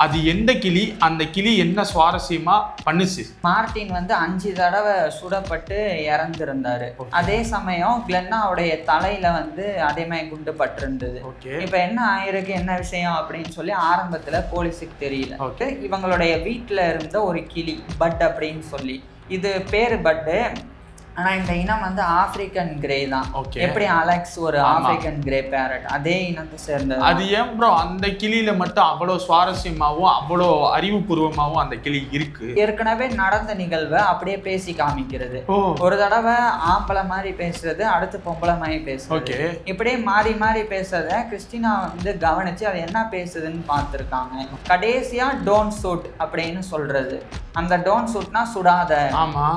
அது எந்த கிளி, அந்த கிளி என்ன சுவாரஸ்யமா பண்ணுச்சு? மார்ட்டின் வந்து 5 தடவை சுடப்பட்டு இறந்திருந்தாரு. அதே சமயம் கிளென்னாவுடைய தலையில வந்து அதே மாதிரி குண்டு பட்டிருந்தது. இப்ப என்ன ஆயிருக்கு, என்ன விஷயம் அப்படின்னு சொல்லி ஆரம்பத்துல போலீஸுக்கு தெரியல. இவங்களுடைய வீட்டுல இருந்த ஒரு கிளி பட் அப்படின்னு சொல்லி, இது பேரு பட்டு. ஆனா இந்த இனம் வந்து ஆப்பிரிக்கன் கிரே தான். எப்படி அலெக்ஸ் ஒரு ஆப்பிரிக்கன் கிரே பேரட், அதே இனத்தை சேர்ந்தது. அது ஏன் ப்ரோ அந்த கிளியில மட்டும் அவ்வளோ சுவாரஸ்யமாவும் அவ்வளோ அறிவுபூர்வமாவும் அந்த கிளி இருக்கு? ஏற்கனவே நடந்த நிகழ்வை அப்படியே பேசி காமிக்கிறது. ஒரு தடவை ஆம்பளை மாதிரி பேசுறது, அடுத்து பொம்பளை மாதிரி பேசுறது, இப்படியே மாறி மாறி பேசுறத கிறிஸ்டினா வந்து கவனிச்சு அது என்ன பேசுதுன்னு பார்த்துருக்காங்க. கடைசியா டோன்ட் ஷூட் அப்படின்னு சொல்றது. அந்த டோன்ட் ஷூட்னா சுடாத. ஆமா,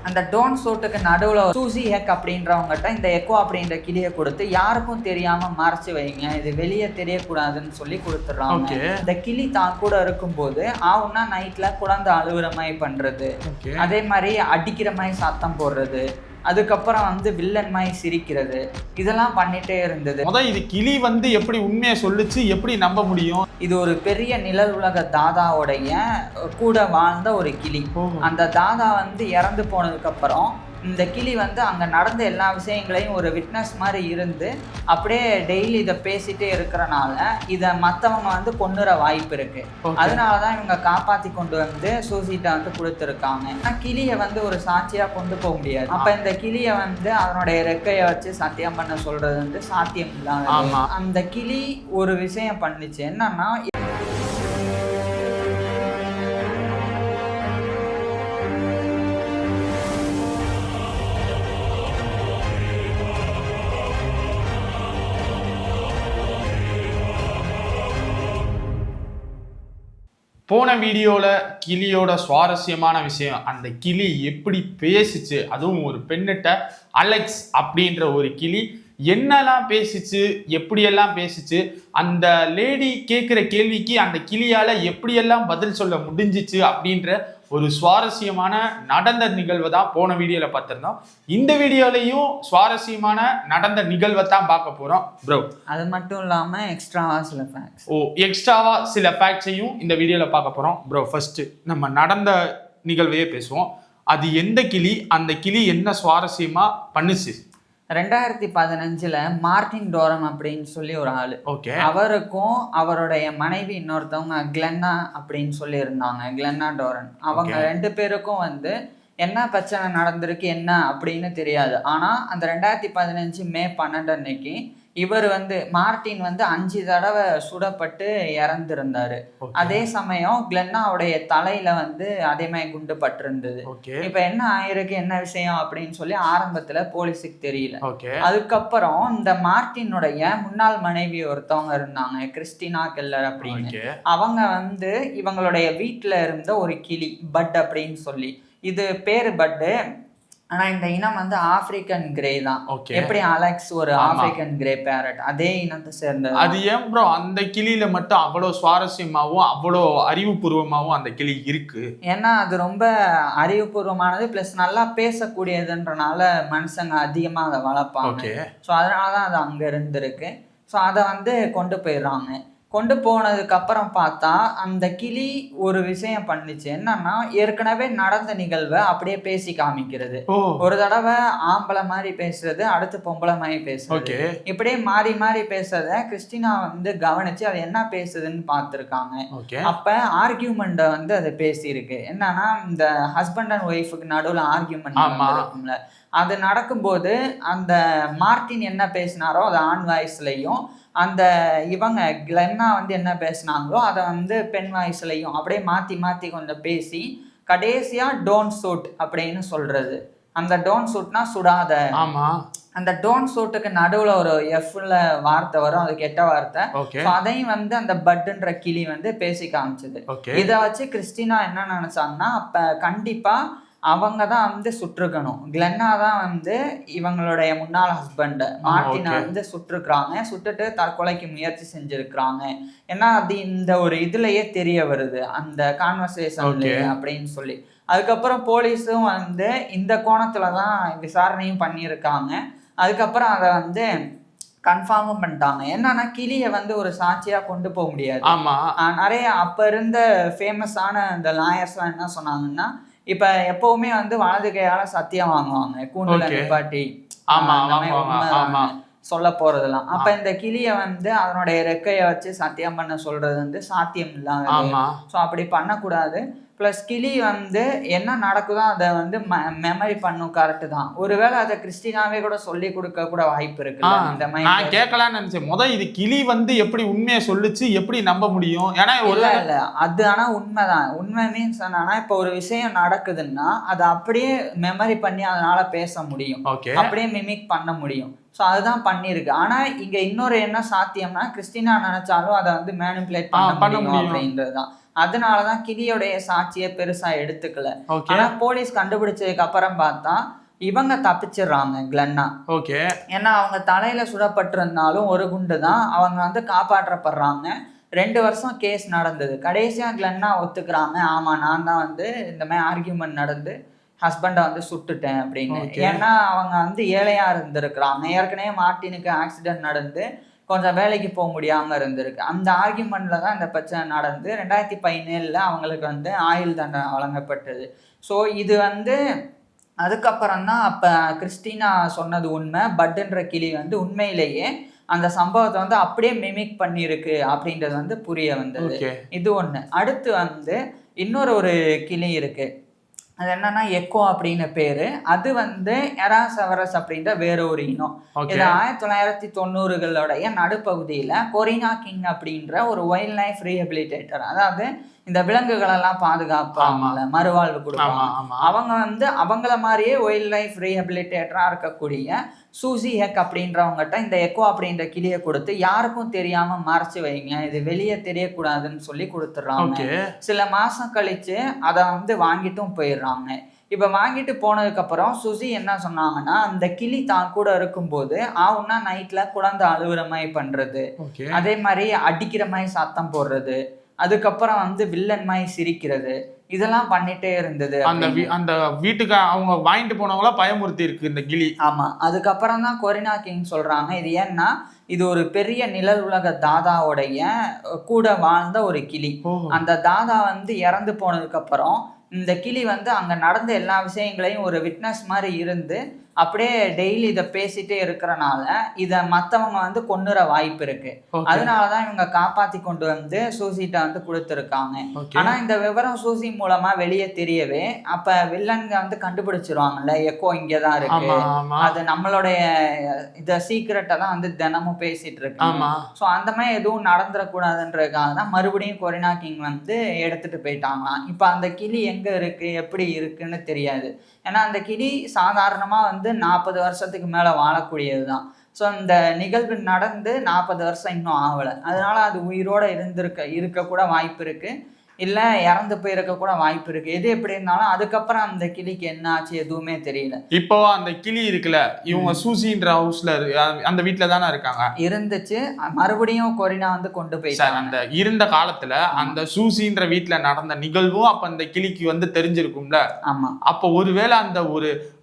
அந்த டோன் ஷூட்டுக்கு நடுவில் சூசி ஹெக் அப்படின்றவங்ககிட்ட இந்த எக்கோ அப்படின்ற கிளியை கொடுத்து யாருக்கும் தெரியாம மறைச்சு வைங்க, இது வெளியே தெரியக்கூடாதுன்னு சொல்லி கொடுத்துட்றாங்க. இந்த கிளி தான் கூட இருக்கும்போது ஆவுன்னா நைட்ல குழந்தை அழுகுற மாதிரி பண்றது, அதே மாதிரி அடிக்கிற மாதிரி சத்தம் போடுறது, அதுக்கப்புறம் வந்து வில்லன் மாதிரி சிரிக்கிறது, இதெல்லாம் பண்ணிட்டே இருந்தது. இது கிளி வந்து எப்படி உண்மையை சொல்லுச்சு, எப்படி நம்ப முடியும்? இது ஒரு பெரிய நிழல் உலக தாதாவுடைய கூட வாழ்ந்த ஒரு கிளி. அந்த தாதா வந்து இறந்து போனதுக்கு அப்புறம் இந்த கிளி வந்து அங்கே நடந்த எல்லா விஷயங்களையும் ஒரு விட்னஸ் மாதிரி இருந்து அப்படியே டெய்லி இதை பேசிட்டே இருக்கிறனால இதை மற்றவங்க வந்து கொண்டுற வாய்ப்பு இருக்கு. அதனால தான் இவங்க காப்பாற்றி கொண்டு வந்து சூசிட்ட வந்து கொடுத்துருக்காங்க. ஆனால் கிளியை வந்து ஒரு சாட்சியாக கொண்டு போக முடியாது. அப்போ இந்த கிளியை வந்து அதனுடைய ரெக்கையை வச்சு சத்தியம் பண்ண சொல்றது வந்து சாத்தியம் இல்லாத. அந்த கிளி ஒரு விஷயம் பண்ணுச்சு, என்னன்னா போன வீடியோவில் கிளியோட சுவாரஸ்யமான விஷயம், அந்த கிளி எப்படி பேசிச்சு, அதுவும் ஒரு பெண்ணிட்ட அலெக்ஸ் அப்படின்ற ஒரு கிளி என்னெல்லாம் பேசிச்சு, எப்படியெல்லாம் பேசிச்சு, அந்த லேடி கேட்குற கேள்விக்கு அந்த கிளியால் எப்படியெல்லாம் பதில் சொல்ல முடிஞ்சிச்சு அப்படின்ற ஒரு சுவாரஸ்யமான நடந்த நிகழ்வை தான் போன வீடியோவில் பார்த்துருந்தோம். இந்த வீடியோலையும் சுவாரஸ்யமான நடந்த நிகழ்வை தான் பார்க்க போகிறோம் ப்ரோ. அது மட்டும் இல்லாமல் எக்ஸ்ட்ராவா சில ஃபேக்ட்ஸையும் இந்த வீடியோவில் பார்க்க போகிறோம் ப்ரோ. ஃபர்ஸ்ட் நம்ம நடந்த நிகழ்வையே பேசுவோம். அது எந்த கிளி, அந்த கிளி என்ன சுவாரஸ்யமா பண்ணுச்சு? 2015 மார்ட்டின் டோரம் அப்படின்னு சொல்லி ஒரு ஆளு, அவருக்கும் அவருடைய மனைவி இன்னொருத்தவங்க கிளென்னா அப்படின்னு சொல்லி இருந்தாங்க, கிளென்னா டோரன். அவங்க 2 பேருக்கும் வந்து என்ன பிரச்சனை நடந்திருக்கு என்ன அப்படின்னு தெரியாது. ஆனா அந்த 2015 மே 12 அன்னைக்கு இவர் வந்து மார்ட்டின் வந்து 5 தடவை சுடப்பட்டு இறந்திருந்தாரு. அதே சமயம் கிளென்னாவுடைய தலையில வந்து அதே மாதிரி குண்டு பட்டிருந்தது. இப்ப என்ன ஆயிருக்கு, என்ன விஷயம் அப்படின்னு சொல்லி ஆரம்பத்துல போலீஸுக்கு தெரியல. அதுக்கப்புறம் இந்த மார்ட்டினுடைய முன்னாள் மனைவி ஒருத்தவங்க இருந்தாங்க, கிறிஸ்டினா கெல்லர் அப்படின்னு. அவங்க வந்து இவங்களுடைய வீட்டுல இருந்த ஒரு கிளி பட் அப்படின்னு சொல்லி, இது பேரு பட்டு. ஆனா இந்த இனம் வந்து ஆப்பிரிக்கன் கிரே தான். எப்படி அலெக்ஸ் ஒரு ஆப்பிரிக்கன் கிரே பேரட், அதே இனத்தை சேர்ந்தது. அது ஏன் ப்ரோ அந்த கிளியில மட்டும் அவ்வளோ சுவாரஸ்யமாவும் அவ்வளோ அறிவுபூர்வமாவும் அந்த கிளி இருக்கு? ஏன்னா அது ரொம்ப அறிவுபூர்வமானது, பிளஸ் நல்லா பேசக்கூடியதுன்றனால மனுஷங்க அதிகமாக அதை வளர்ப்பாங்க. ஸோ அதனாலதான் அது அங்க இருந்திருக்கு. ஸோ அதை வந்து கொண்டு போயிடுறாங்க. கொண்டு போனதுக்கு அப்புறம் பார்த்தா அந்த கிளி ஒரு விஷயம் பண்ணுச்சு, என்னன்னா ஏற்கனவே நடந்த நிகழ்வை அப்படியே பேசி காமிக்கிறது. ஒரு தடவை ஆம்பளை மாதிரி பேசுறது, அடுத்து பொம்பளை மாதிரி பேசுறது, இப்படியே மாறி மாறி பேசுறத கிறிஸ்டினா வந்து கவனிச்சு அது என்ன பேசுதுன்னு பார்த்துருக்காங்க. அப்ப ஆர்கியூமெண்ட்டை வந்து அது பேசியிருக்கு. என்னன்னா இந்த ஹஸ்பண்ட் அண்ட் ஒய்ஃபுக்கு நடுவில் ஆர்கியூமெண்ட் இருக்கும்ல, அது நடக்கும்போது அந்த மார்ட்டின் என்ன பேசினாரோ அது ஆண் வாய்ஸ்லையும், அந்த இவங்க கிளென்னா வந்து என்ன பேசினாங்களோ அதை வந்து பெண் வாய்ஸ்லையும் அப்படியே மாற்றி மாற்றி கொஞ்சம் பேசி கடைசியா டோன்ட் ஷூட் அப்படின்னு சொல்றது. அந்த டோன்ட் ஷூட்னா சுடாத. அந்த டோன்ட் ஷூட்டுக்கு நடுவில் ஒரு எஃப்ல வார்த்தை வரும், அது கெட்ட வார்த்தை. அதையும் வந்து அந்த பட்டுன்ற கிளி வந்து பேசி காமிச்சது. இதை வச்சு கிறிஸ்டினா என்ன நினைச்சாங்கன்னா, அப்ப கண்டிப்பா அவங்க தான் வந்து சுட்டிருக்கணும். கிளென்னா தான் வந்து இவங்களுடைய முன்னாள் ஹஸ்பண்ட் மார்ட்டினை வந்து சுட்டிருக்கிறாங்க, சுட்டுட்டு தற்கொலைக்கு முயற்சி செஞ்சிருக்கிறாங்க. ஏன்னா அது இந்த ஒரு இதுலயே தெரிய வருது அந்த கான்வர்சேஷன்ல அப்படின்னு சொல்லி. அதுக்கப்புறம் போலீஸும் வந்து இந்த கோணத்துல தான் விசாரணையும் பண்ணியிருக்காங்க. அதுக்கப்புறம் அதை வந்து கன்ஃபார்மும் பண்ணிட்டாங்க. என்னன்னா கிளியை வந்து ஒரு சாட்சியா கொண்டு போக முடியாது. ஆமா. நிறைய அப்ப இருந்த ஃபேமஸான இந்த லாயர்ஸ்லாம் என்ன சொன்னாங்கன்னா, இப்ப எப்பவுமே வந்து வலது கையால சத்தியம் வாங்குவாங்க கூண்டுல நிப்பாட்டி. சொல்ல போறதெல்லாம். அப்ப இந்த கிளிய வந்து அதனுடைய ரெக்கைய வச்சு சத்தியம் பண்ண சொல்றது வந்து சாத்தியம் இல்லாதது. சோ அப்படி பண்ணக்கூடாது. பிளஸ் கிளி வந்து என்ன நடக்குதோ அதை வந்து மெமரி பண்ணும். கரெக்ட் தான். ஒருவேளை அதை கிறிஸ்டினாவே கூட சொல்லி கொடுக்க கூட வாய்ப்பு இருக்கு. இந்த மாதிரி நான் கேட்கலாம்னு நினைச்சேன். இது கிளி வந்து எப்படி உண்மையை சொல்லுச்சு, எப்படி நம்ப முடியும்? ஏன்னா இல்ல அது ஆனா உண்மைதான். உண்மை மீன்ஸ் என்னன்னா, இப்ப ஒரு விஷயம் நடக்குதுன்னா அதை அப்படியே மெமரி பண்ணி அதனால பேச முடியும், அப்படியே மிமிக் பண்ண முடியும். ஸோ அதுதான் பண்ணியிருக்கு. ஆனா இங்க இன்னொரு என்ன சாத்தியம்னா, கிறிஸ்டினா நினைச்சாலும் அதை வந்து மேனிபுலேட் பண்ண முடியும் அப்படின்றதுதான். அதனாலதான் கிளியோடைய சாட்சியை பெருசா எடுத்துக்கல. ஆனா போலீஸ் கண்டுபிடிச்சதுக்கு அப்புறம் பார்த்தா இவங்க தப்பிச்சிடுறாங்க, கிளென்னா. ஏன்னா அவங்க தலையில சுடப்பட்டிருந்தாலும் ஒரு குண்டு தான், அவங்க வந்து காப்பாற்றப்படுறாங்க. 2 வருஷம் கேஸ் நடந்தது. கடைசியா கிளென்னா ஒத்துக்கிறாங்க, ஆமா நான் தான் வந்து இந்த மாதிரி ஆர்கியூமெண்ட் நடந்து ஹஸ்பண்டை வந்து சுட்டுட்டேன் அப்படின்னு. ஏன்னா அவங்க வந்து ஏழையா இருந்திருக்கிறாங்க. ஏற்கனவே மார்ட்டினுக்கு ஆக்சிடென்ட் நடந்து கொஞ்சம் வேலைக்கு போக முடியாம இருந்திருக்கு. அந்த ஆர்கியூமெண்ட்ல தான் இந்த பிரச்சனை நடந்து 2017 அவங்களுக்கு வந்து ஆயுள் தண்டனை வழங்கப்பட்டது. ஸோ இது வந்து அதுக்கப்புறம் தான் அப்ப கிறிஸ்டினா சொன்னது உண்மை. பட்டுன்ற கிளி வந்து உண்மையிலேயே அந்த சம்பவத்தை வந்து அப்படியே மிமிக் பண்ணிருக்கு அப்படின்றது வந்து புரிய வந்தது. இது ஒண்ணு. அடுத்து வந்து இன்னொரு கிளி இருக்கு. அது என்னன்னா எக்கோ அப்படின்னு பேரு. அது வந்து எராசெவரஸ் அப்படின்ற வேற ஒரு இனம். இது 1990களுடைய நடுப்பகுதியில கொரினா கிங் அப்படின்ற ஒரு வைல்ட் லைஃப் ரீஹபிலிட்டேட்டர், அதாவது இந்த விலங்குகளெல்லாம் பாதுகாப்பாங்கல்ல, மறுவாழ்வு கொடுப்பாங்க, அவங்க வந்து அவங்கள மாதிரியே வைல்ட் லைஃப் ரீஹபிலிட்டேட்டரா இருக்கக்கூடிய சூசி ஹெக் அப்படின்றவங்ககிட்ட இந்த எக்கோ அப்படின்ற கிளியை கொடுத்து யாருக்கும் தெரியாம மறைச்சு வைங்க, இது வெளியே தெரியக்கூடாதுன்னு சொல்லி கொடுத்துட்றாங்க. சில மாசம் கழிச்சு அதை வந்து வாங்கிட்டும் போயிடுறாங்க. இப்ப வாங்கிட்டு போனதுக்கு அப்புறம் சுசி என்ன சொன்னாங்கன்னா, அந்த கிளி தான் கூட இருக்கும்போது ஆவுன்னா நைட்ல குழந்தை அழுகுற மாதிரி பண்றது, அதே மாதிரி அடிக்கிற மாதிரி சத்தம் போடுறது, அதுக்கப்புறம் வந்து வில்லன் மாதிரி சிரிக்கிறது, இதெல்லாம் பண்ணிட்டே இருந்தது. அந்த வீட்டுக்கு அவங்க வாங்கிட்டு போனவங்களா பயமுறுத்தி இருக்கு இந்த கிளி. ஆமா. அதுக்கப்புறம் தான் கொரினா கிங் சொல்றாங்க, இது ஏன்னா இது ஒரு பெரிய நிழல் உலக தாதாவுடைய கூட வாழ்ந்த ஒரு கிளி. அந்த தாதா வந்து இறந்து போனதுக்கு அப்புறம் இந்த கிளி வந்து அங்க நடந்த எல்லா விஷயங்களையும் ஒரு விட்னஸ் மாதிரி இருந்து அப்படியே டெய்லி இதை பேசிட்டே இருக்கிறனால இதை மற்றவங்க வந்து கொண்டுற வாய்ப்பு இருக்கு. அதனாலதான் இவங்க காப்பாத்தி கொண்டு வந்து சூசிட்ட வந்து கொடுத்துருக்காங்க. ஆனா இந்த விவரம் சூசி மூலமா வெளியே தெரியவே அப்ப வில்லன்க வந்து கண்டுபிடிச்சிருவாங்கல்ல, எக்கோ இங்கதான் இருக்கு, அது நம்மளுடைய இந்த சீக்கிரட்டை தான் வந்து தினமும் பேசிட்டு இருக்காங்க. ஸோ அந்த மாதிரி எதுவும் நடந்துடக்கூடாதுன்றதுக்காக தான் மறுபடியும் கொரினா கிங் வந்து எடுத்துட்டு போயிட்டாங்களாம். இப்ப அந்த கிளி எங்க இருக்கு எப்படி இருக்குன்னு தெரியாது. ஏன்னா அந்த கிளி சாதாரணமா வந்து 40 வருஷத்துக்கு மேல வாழக்கூடியதுதான். ஸோ இந்த நிகழ்வு நடந்து 40 வருஷம் இன்னும் ஆகலை. அதனால அது உயிரோட இருக்க கூட வாய்ப்பு இருக்கு, இல்ல இறந்து போயிருக்க கூட வாய்ப்பு இருக்கு. எது எப்படி இருந்தாலும் அதுக்கப்புறம் அந்த கிளிக்கு என்ன ஆச்சு எதுவுமே தெரியல. இப்போ அந்த கிளி இருக்குல்ல, இவங்க சூசின்ற ஹவுஸ்ல அந்த வீட்டுல தானே இருக்காங்க இருந்துச்சு. மறுபடியும் கொரினா வந்து கொண்டு போயிட்டாங்க. அந்த இருந்த காலத்துல அந்த சூசின்ற வீட்டுல நடந்த நிகழ்வும் அப்ப அந்த கிளிக்கு வந்து தெரிஞ்சிருக்கும்ல. ஆமா. அப்போ ஒருவேளை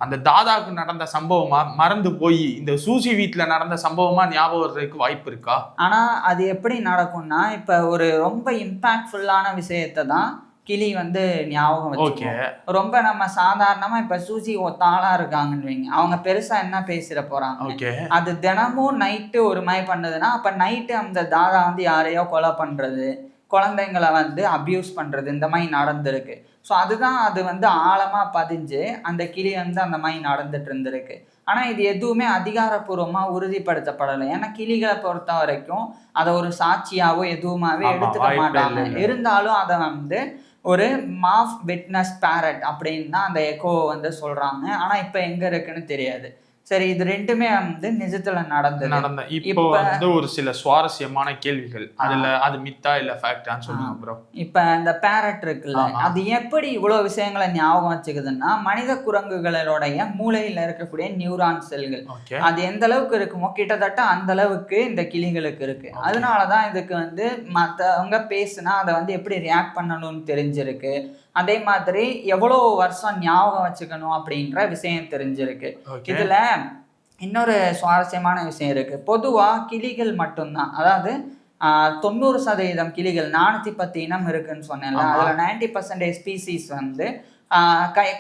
அந்த தாதாக்கு நடந்த சம்பவமா மறந்து போய் இந்த சூசி வீட்டுல நடந்த சம்பவமா ஞாபகம் வர்றதுக்கு வாய்ப்பு இருக்கா? ஆனா அது எப்படி நடக்கும்னா, இப்ப ஒரு ரொம்ப இம்பாக்ட்ஃபுல்லான விஷயத்தை தான் கிளி வந்து ஞாபகம் வச்சுக்கோங்க. ரொம்ப நம்ம சாதாரணமா இப்ப சூசி ஒத்தாளா இருக்காங்கன்னு வைங்க, அவங்க பெருசா என்ன பேசிட போறாங்க. அது தினமும் நைட்டு ஒரு மாதிரி பண்ணுதுன்னா அப்ப நைட்டு அந்த தாதா வந்து யாரையோ கொலை பண்றது, குழந்தைங்களை வந்து அபியூஸ் பண்றது, இந்த மாதிரி நடந்திருக்கு. ஸோ அதுதான் அது வந்து ஆழமா பதிஞ்சு அந்த கிளி வந்து அந்த மாதிரி நடந்துட்டு இருந்திருக்கு. ஆனா இது எதுவுமே அதிகாரப்பூர்வமா உறுதிப்படுத்தப்படலை. ஏன்னா கிளிகளை பொறுத்த வரைக்கும் அதை ஒரு சாட்சியாவோ எதுவுமாவே எடுத்துக்க மாட்டாங்க. இருந்தாலும் அதை வந்து ஒரு மாஃப் விட்னஸ் பேரட் அப்படின்னு தான் அந்த எக்கோ வந்து சொல்றாங்க. ஆனா இப்ப எங்க இருக்குன்னு தெரியாது. சரி, இது ரெண்டுமே வந்து நிஜத்துல நடந்த இப்போ வந்து ஒரு சில சுவாரஸ்யமான கேள்விகள், அதுல அது மித்தா இல்ல ஃபேக்டான்னு சொல்லுங்க ப்ரோ. இப்ப இந்த பேரட் இருக்குல்ல, அது எப்படி இவ்வளவு விஷயங்களை ஞாபகம் வச்சுக்குதுன்னா, மனித குரங்குகளுடைய மூளையில இருக்கக்கூடிய நியூரான் செல்கள் அது எந்த அளவுக்கு இருக்குமோ கிட்டத்தட்ட அந்த அளவுக்கு இந்த கிளிகளுக்கு இருக்கு. அதனாலதான் இதுக்கு வந்து மற்றவங்க பேசுனா அதை வந்து எப்படி ரியாக்ட் பண்ணணும்னு தெரிஞ்சிருக்கு. அதே மாதிரி எவ்வளவு வருஷம் ஞாபகம் வச்சுக்கணும் அப்படின்ற விஷயம் தெரிஞ்சிருக்கு. இதுல இன்னொரு சுவாரஸ்யமான விஷயம் இருக்கு. பொதுவா கிளிகள் மட்டும்தான், அதாவது 90% கிளிகள் 410 இனம் இருக்குன்னு சொன்னேன்ல, அதுல 90% ஸ்பீசிஸ் வந்து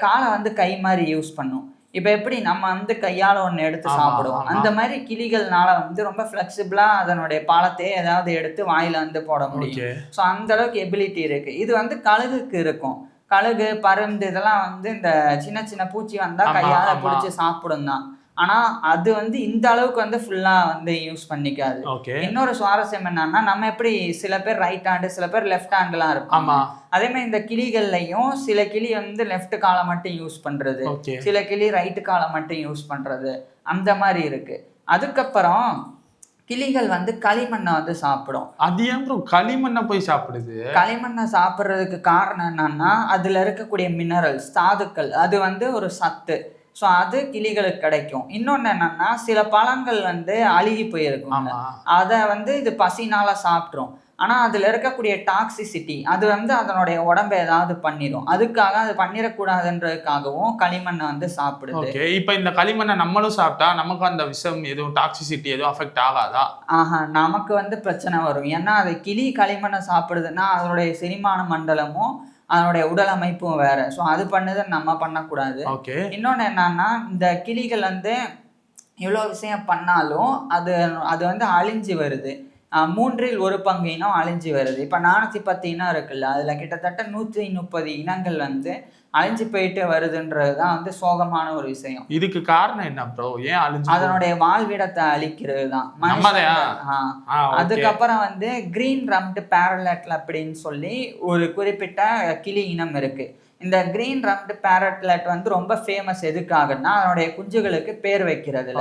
காலை வந்து கை மாதிரி யூஸ் பண்ணும். இப்ப எப்படி நம்ம வந்து கையால ஒண்ணு எடுத்து சாப்பிடுவோம், அந்த மாதிரி கிளிகள்னால வந்து ரொம்ப ஃபிளெக்சிபிளா அதனுடைய பாலத்தையே ஏதாவது எடுத்து வாயில வந்து போட முடியும். ஸோ அந்த அளவுக்கு எபிலிட்டி இருக்கு. இது வந்து கழுகுக்கு இருக்கும். கழுகு, பருந்து இதெல்லாம் வந்து இந்த சின்ன சின்ன பூச்சி வந்தா கையால பிடிச்சி சாப்பிடும் தான். ஆனா அது வந்து இந்த அளவுக்கு வந்து ஃபுல்லா வந்து யூஸ் பண்ணிக்காது. இன்னொரு சுவாரஸ்யம் என்னன்னா, நம்ம எப்படி சில பேர் ரைட் ஹேண்டு, சில பேர் லெஃப்ட் ஹேண்ட்லாம் இருக்கும். அதே மாதிரி இந்த கிளிகள்லையும் சில கிளி வந்து லெஃப்ட் காலை மட்டும் யூஸ் பண்றது, சில கிளி ரைட்டு காலை மட்டும் யூஸ் பண்றது, அந்த மாதிரி இருக்கு. அதுக்கப்புறம் கிளிகள் வந்து களிமண்ணை வந்து சாப்பிடும். அது ஏன் களிமண்ணை போய் சாப்பிடுது? களிமண்ணை சாப்பிட்றதுக்கு காரணம் என்னன்னா, அதுல இருக்கக்கூடிய மினரல்ஸ், தாதுக்கள், அது வந்து ஒரு சத்து. ஸோ அது கிளிகளுக்கு கிடைக்கும். இன்னொன்று என்னன்னா, சில பழங்கள் வந்து அழுகி போயிருக்கும், அதை வந்து இது பசினால சாப்பிட்ரும். ஆனால் அதில் இருக்கக்கூடிய டாக்ஸிசிட்டி அது வந்து அதனுடைய உடம்பை ஏதாவது பண்ணிடும். அதுக்காக அது பண்ணிடக்கூடாதுன்றதுக்காகவும் களிமண்ணை வந்து சாப்பிடுது. இப்போ இந்த களிமண்ணை நம்மளும் சாப்பிட்டா நமக்கு அந்த விஷம் எதுவும் டாக்ஸிசிட்டி எதுவும் அஃபெக்ட் ஆகாதா? நமக்கு வந்து பிரச்சனை வரும். ஏன்னா அது கிளி களிமண்ணை சாப்பிடுதுன்னா அதனுடைய செரிமான மண்டலமும் அதனுடைய உடல் அமைப்பும் வேற. ஸோ அது பண்ணுது, நம்ம பண்ணக்கூடாது. இன்னொன்று என்னன்னா, இந்த கிளிகள் வந்து இவ்வளோ விஷயம் பண்ணாலும் அது வந்து அழிஞ்சு வருது. 3 1 பங்கு இனம் அழிஞ்சு வருது. இப்போ 410 இனம் இருக்குல்ல, அதில் கிட்டத்தட்ட 130 இனங்கள் வந்து அழிஞ்சு போயிட்டு வருதுன்றது தான் வந்து சோகமான ஒரு விஷயம். இதுக்கு காரணம் என்ன ப்ரோ? ஏன் அழிஞ்சு? அதனுடைய வாழ்விடத்தை அழிக்கிறது தான். அதுக்கப்புறம் வந்து கிரீன் ரம்டு பேரலட் அப்படின்னு சொல்லி ஒரு குறிப்பிட்ட கிளி இனம் இருக்கு. இந்த கிரீன் ரம்டு பேரட்லட் வந்து ரொம்ப ஃபேமஸ். எதுக்காகன்னா, அதனுடைய குஞ்சுகளுக்கு பேர் வைக்கிறது.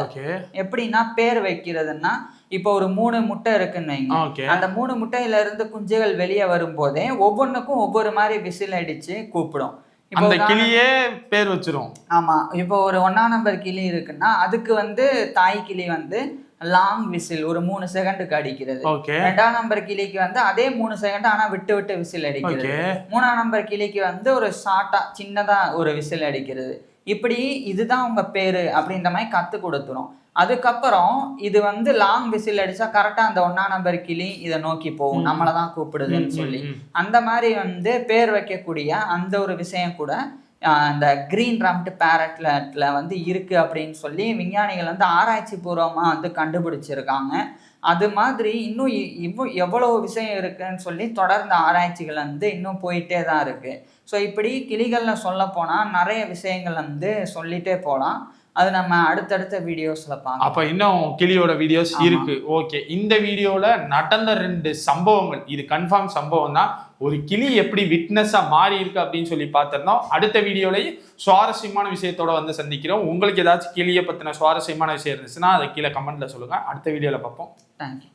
எப்படின்னா பேர் வைக்கிறதுன்னா, இப்போ ஒரு 3 முட்டை இருக்குன்னு வைங்க, அந்த 3 முட்டையில இருந்து குஞ்சுகள் வெளியே வரும்போதே ஒவ்வொன்றுக்கும் ஒவ்வொரு மாதிரி விசில் அடிச்சு கூப்பிடும். அந்த கிளியே பேர் வச்சிரும். ஆமா, இப்போ ஒரு 1ஆம் நம்பர் கிளி இருக்குன்னா அதுக்கு வந்து தாய் கிளி வந்து லாங் விசில் ஒரு 3 செகண்டுக்கு அடிக்கிறது. 2ஆம் நம்பர் கிளிக்கு வந்து அதே 3 செகண்ட் ஆனா விட்டு விட்டு விசில் அடிக்கிறது. 3ஆம் நம்பர் கிளிக்கு வந்து ஒரு ஷார்ட்டா சின்னதா ஒரு விசில் அடிக்கிறது. இப்படி இதுதான் உங்க பேரு அப்படின்ற மாதிரி கத்து கொடுத்துரும். அதுக்கப்புறம் இது வந்து லாங் விசில் அடிச்சா கரெக்டா அந்த 1ஆம் நம்பர் கிளி இதை நோக்கி போகும், நம்மளதான் கூப்பிடுதுன்னு சொல்லி. அந்த மாதிரி வந்து பேர் வைக்கக்கூடிய அந்த ஒரு விஷயம் கூட இந்த கிரீன் ரம்டு பேரட்ல வந்து இருக்கு அப்படின்னு சொல்லி விஞ்ஞானிகள் வந்து ஆராய்ச்சி பூர்வமா வந்து கண்டுபிடிச்சிருக்காங்க. அது மாதிரி இன்னும் எவ்வளவு விஷயம் இருக்குன்னு சொல்லி தொடர்ந்து ஆராய்ச்சிகள் வந்து இன்னும் போயிட்டே தான் இருக்கு. ஸோ இப்படி கிளிகள்ல சொல்ல போனா நிறைய விஷயங்கள் வந்து சொல்லிட்டே போகலாம். அது நம்ம அடுத்தடுத்த வீடியோஸ்ல பார்க்கலாம். அப்ப இன்னும் கிளியோட வீடியோஸ் இருக்கு. ஓகே, இந்த வீடியோல நடந்த 2 சம்பவங்கள், இது கன்ஃபார்ம் சம்பவம் தான். ஒரு கிளி எப்படி விட்னஸா மாறி இருக்கு அப்படின்னு சொல்லி பார்த்திருந்தோம். அடுத்த வீடியோலையும் சுவாரஸ்யமான விஷயத்தோட வந்து சந்திக்கிறோம். உங்களுக்கு ஏதாச்சும் கிளியை பத்தின சுவாரஸ்யமான விஷயம் இருந்துச்சுன்னா அதை கீழே கமெண்ட்ல சொல்லுங்க. அடுத்த வீடியோல பார்ப்போம். தேங்க்யூ.